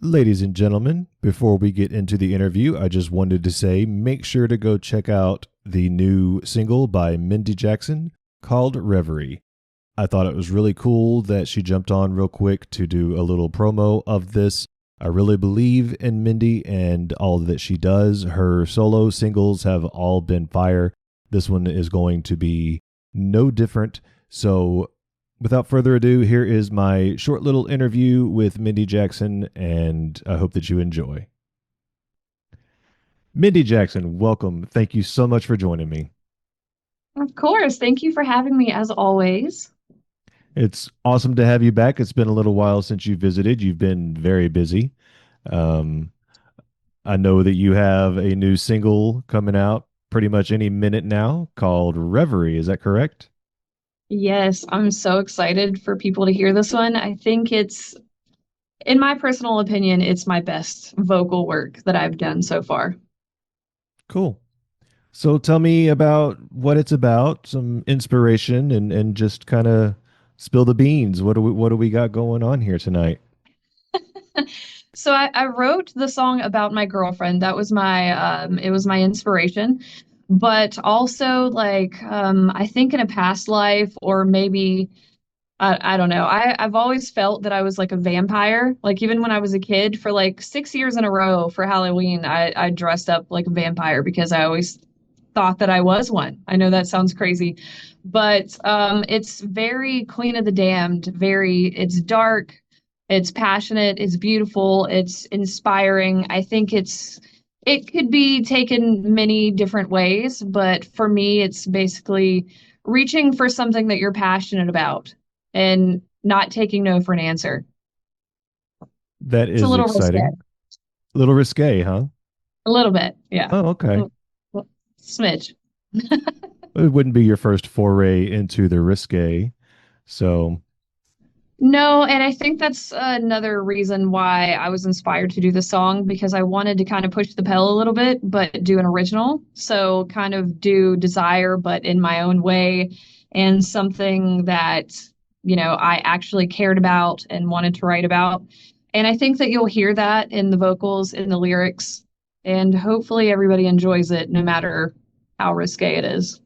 Ladies and gentlemen, before we get into the interview, I just wanted to say make sure to go check out the new single by Mindy Jackson called Reverie. I thought it was really cool that she jumped on real quick to do a little promo of this. I really believe in Mindy and all that she does. Her solo singles have all been fire. This one is going to be no different. So without further ado, here is my short little interview with Mindy Jackson, and I hope that you enjoy. Mindy Jackson, welcome. Thank you so much for joining me. Of course. Thank you for having me as always. It's awesome to have you back. It's been a little while since you visited. You've been very busy. Um, I know that you have a new single coming out pretty much any minute now called Reverie. Is that correct? Yes, I'm so excited for people to hear this one. I think in my personal opinion, it's my best vocal work that I've done so far. Cool. So tell me about what it's about, some inspiration, and just kind of spill the beans. What do we got going on here tonight? So I wrote the song about my girlfriend. That was it was my inspiration. But also I think in a past life or maybe I don't know. I've always felt that I was like a vampire. Like even when I was a kid, for like 6 years in a row for Halloween, I dressed up like a vampire because I always thought that I was one. I know that sounds crazy, but it's very Queen of the Damned. It's dark, it's passionate, it's beautiful, it's inspiring. I think it could be taken many different ways, but for me, it's basically reaching for something that you're passionate about and not taking no for an answer. That It's a is little risque, exciting. A little risque, huh? a little bit, yeah. Oh, okay. Mm, well, smidge. It wouldn't be your first foray into the risque. So, No, and I think that's another reason why I was inspired to do the song because I wanted to kind of push the pedal a little bit, but do an original. So kind of do Desire, but in my own way and something that, I actually cared about and wanted to write about. And I think that you'll hear that in the vocals, in the lyrics, and hopefully everybody enjoys it no matter how risque it is.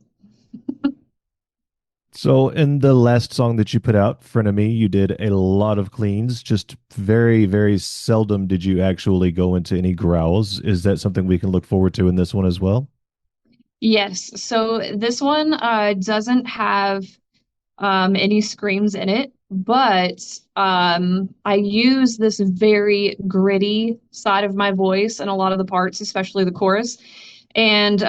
so in the last song that you put out, Frenemy, you did a lot of cleans. Just very, very seldom did you actually go into any growls. Is that something we can look forward to in this one as well? Yes, so this one doesn't have any screams in it, but I use this very gritty side of my voice in a lot of the parts, especially the chorus. And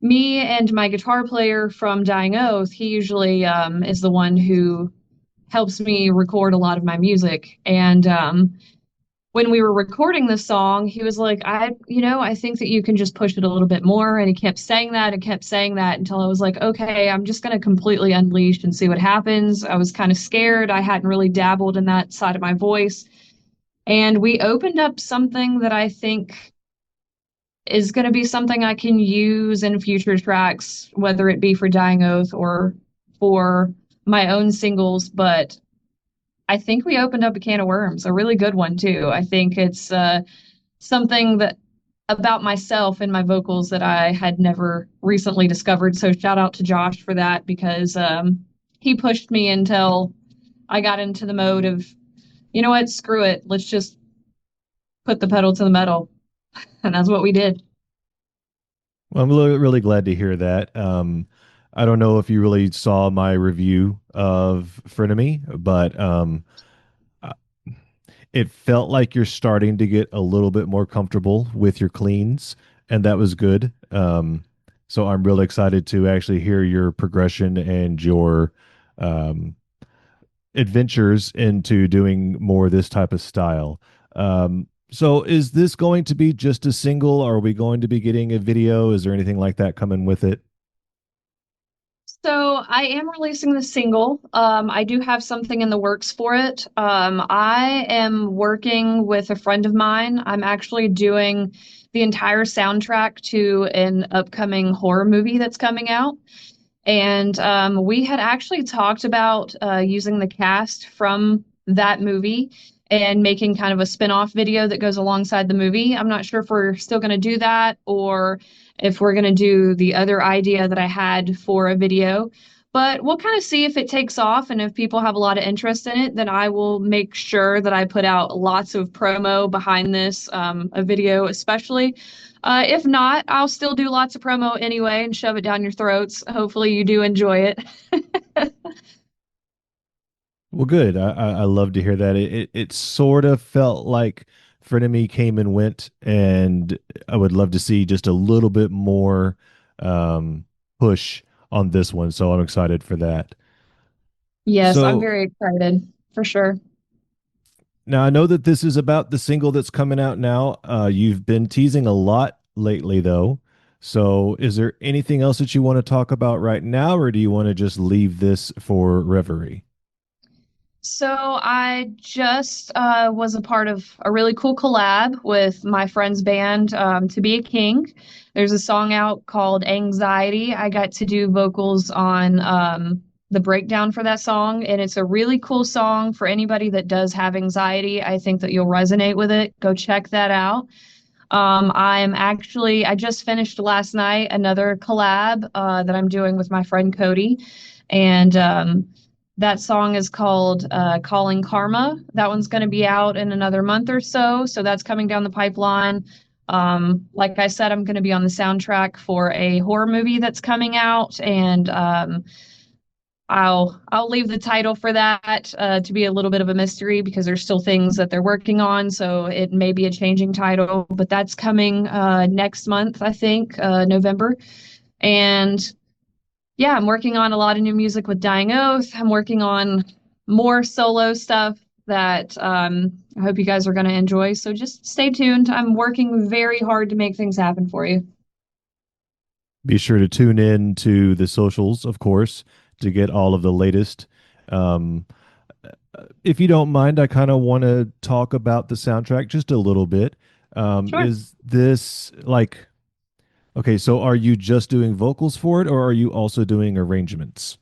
me and my guitar player from Dying Oath, he usually is the one who helps me record a lot of my music. And when we were recording this song, he was like, I think that you can just push it a little bit more. And he kept saying that and kept saying that until I was like, okay, I'm just going to completely unleash and see what happens. I was kind of scared. I hadn't really dabbled in that side of my voice. And we opened up something that I think is going to be something I can use in future tracks, whether it be for Dying Oath or for my own singles. But I think we opened up a can of worms, a really good one too. I think it's something that about myself and my vocals that I had never recently discovered. So shout out to Josh for that because he pushed me until I got into the mode of, you know what, screw it, let's just put the pedal to the metal, and that's what we did. Well, I'm really, really glad to hear that. I don't know if you really saw my review of Frenemy, but uh, it felt like you're starting to get a little bit more comfortable with your cleans, and that was good. So I'm really excited to actually hear your progression and your um, adventures into doing more of this type of style. So is this going to be just a single? Are we going to be getting a video? Is there anything like that coming with it? So I am releasing the single. I do have something in the works for it. I am working with a friend of mine. I'm actually doing the entire soundtrack to an upcoming horror movie that's coming out. And we had actually talked about using the cast from that movie. and making kind of a spin-off video that goes alongside the movie. I'm not sure if we're still going to do that or if we're going to do the other idea that I had for a video. But we'll kind of see if it takes off and if people have a lot of interest in it, then I will make sure that I put out lots of promo behind this, a video especially. If not, I'll still do lots of promo anyway and shove it down your throats. Hopefully you do enjoy it. Well, good. I love to hear that. It sort of felt like Frenemy came and went, and I would love to see just a little bit more um, push on this one. So I'm excited for that. Yes, I'm So very excited for sure. now I know that this is about the single that's coming out now. You've been teasing a lot lately, though. So is there anything else that you want to talk about right now, or do you want to just leave this for Reverie? So I just was a part of a really cool collab with my friend's band, To Be a King. There's a song out called Anxiety. I got to do vocals on the breakdown for that song, and it's a really cool song for anybody that does have anxiety. I think that you'll resonate with it. Go check that out. I just finished last night another collab that I'm doing with my friend Cody. And that song is called Calling Karma. That one's going to be out in another month or so. So that's coming down the pipeline. Like I said, I'm going to be on the soundtrack for a horror movie that's coming out. And I'll leave the title for that to be a little bit of a mystery because there's still things that they're working on, so it may be a changing title. But that's coming next month, I think, November. And yeah, I'm working on a lot of new music with Dying Oath. I'm working on more solo stuff that I hope you guys are going to enjoy. So just stay tuned. I'm working very hard to make things happen for you. Be sure to tune in to the socials, of course, to get all of the latest. Um, if you don't mind, I kind of want to talk about the soundtrack just a little bit. Sure. Is this like, okay, so are you just doing vocals for it, or are you also doing arrangements?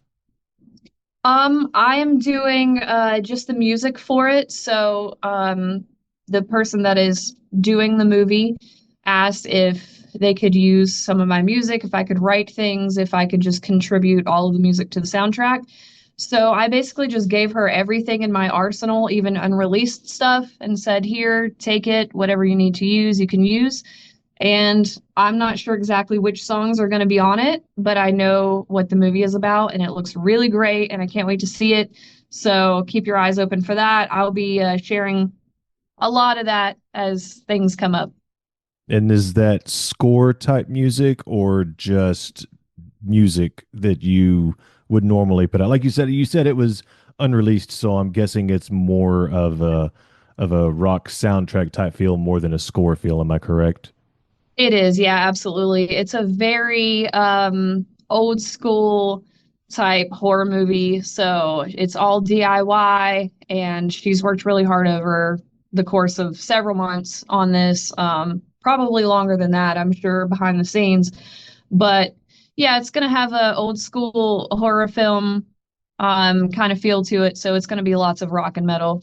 I am doing just the music for it. So, the person that is doing the movie asked if they could use some of my music, if I could write things, if I could just contribute all of the music to the soundtrack. So I basically just gave her everything in my arsenal, even unreleased stuff, and said, "Here, take it, whatever you need to use, you can use." And I'm not sure exactly which songs are going to be on it, but I know what the movie is about and it looks really great and I can't wait to see it. So keep your eyes open for that. I'll be sharing a lot of that as things come up. And is that score type music or just music that you would normally put out? Like you said it was unreleased, so I'm guessing it's more of a rock soundtrack type feel more than a score feel. Am I correct? It is, yeah, absolutely. It's a very old school type horror movie. So it's all DIY, and she's worked really hard over the course of several months on this, probably longer than that, I'm sure, behind the scenes. But yeah, it's going to have a old school horror film kind of feel to it. So it's going to be lots of rock and metal.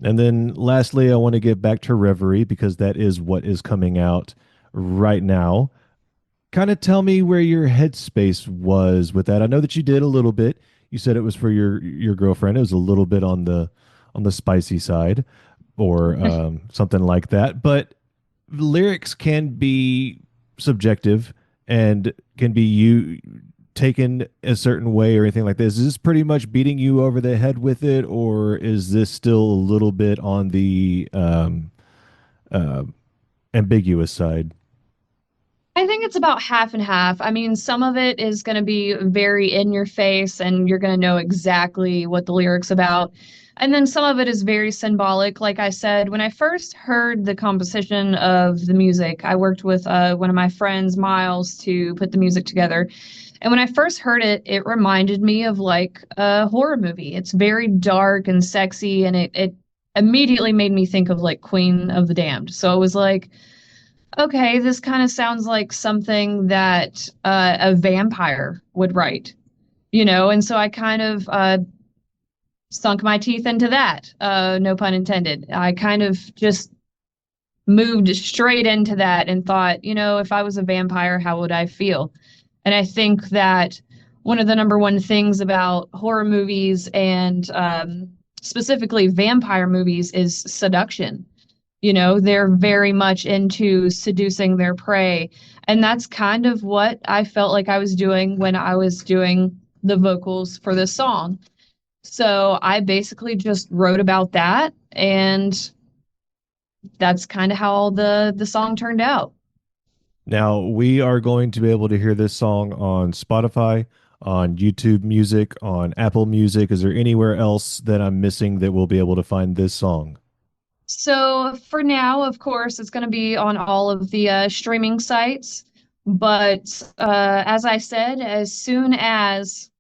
And then lastly, I want to get back to Reverie because that is what is coming out right now. Kind of tell me where your headspace was with that. I know that you did a little bit. You said it was for your girlfriend. It was a little bit on the spicy side or something like that. But lyrics can be subjective and can be you taken a certain way or anything like this. Is this pretty much beating you over the head with it, or is this still a little bit on the uh, ambiguous side? I think it's about half and half. I mean, some of it is going to be very in your face and you're going to know exactly what the lyrics about. And then some of it is very symbolic. Like I said, when I first heard the composition of the music, I worked with one of my friends, Miles, to put the music together. And when I first heard it, it reminded me of like a horror movie. It's very dark and sexy, and it immediately made me think of like Queen of the Damned. So it was like, okay, this kind of sounds like something that a vampire would write, you know? And so I kind of sunk my teeth into that. No pun intended. I kind of just moved straight into that and thought, if I was a vampire, how would I feel? And I think that one of the number one things about horror movies and specifically vampire movies is seduction. They're very much into seducing their prey. And that's kind of what I felt like I was doing when I was doing the vocals for this song. So I basically just wrote about that, and that's kind of how the song turned out. Now, we are going to be able to hear this song on Spotify, on YouTube Music, on Apple Music. Is there anywhere else that I'm missing that we'll be able to find this song? So for now, of course, it's going to be on all of the streaming sites. But as I said, as soon as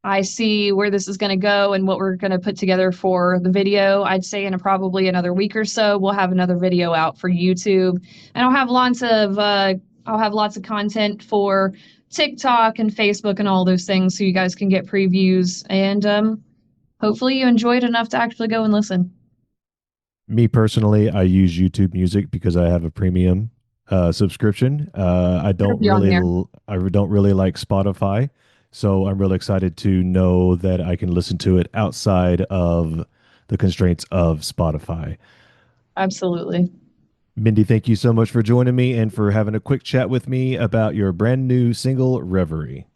I see where this is going to go and what we're going to put together for the video, I'd say in probably another week or so, we'll have another video out for YouTube, and I'll have lots of content for TikTok and Facebook and all those things, so you guys can get previews, and hopefully you enjoyed enough to actually go and listen. Me personally, I use YouTube Music because I have a premium subscription. It'll be on there. I don't really like Spotify, so I'm really excited to know that I can listen to it outside of the constraints of Spotify. Absolutely. Mindy, thank you so much for joining me and for having a quick chat with me about your brand new single, Reverie.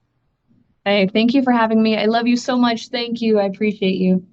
Hey, thank you for having me. I love you so much. Thank you. I appreciate you.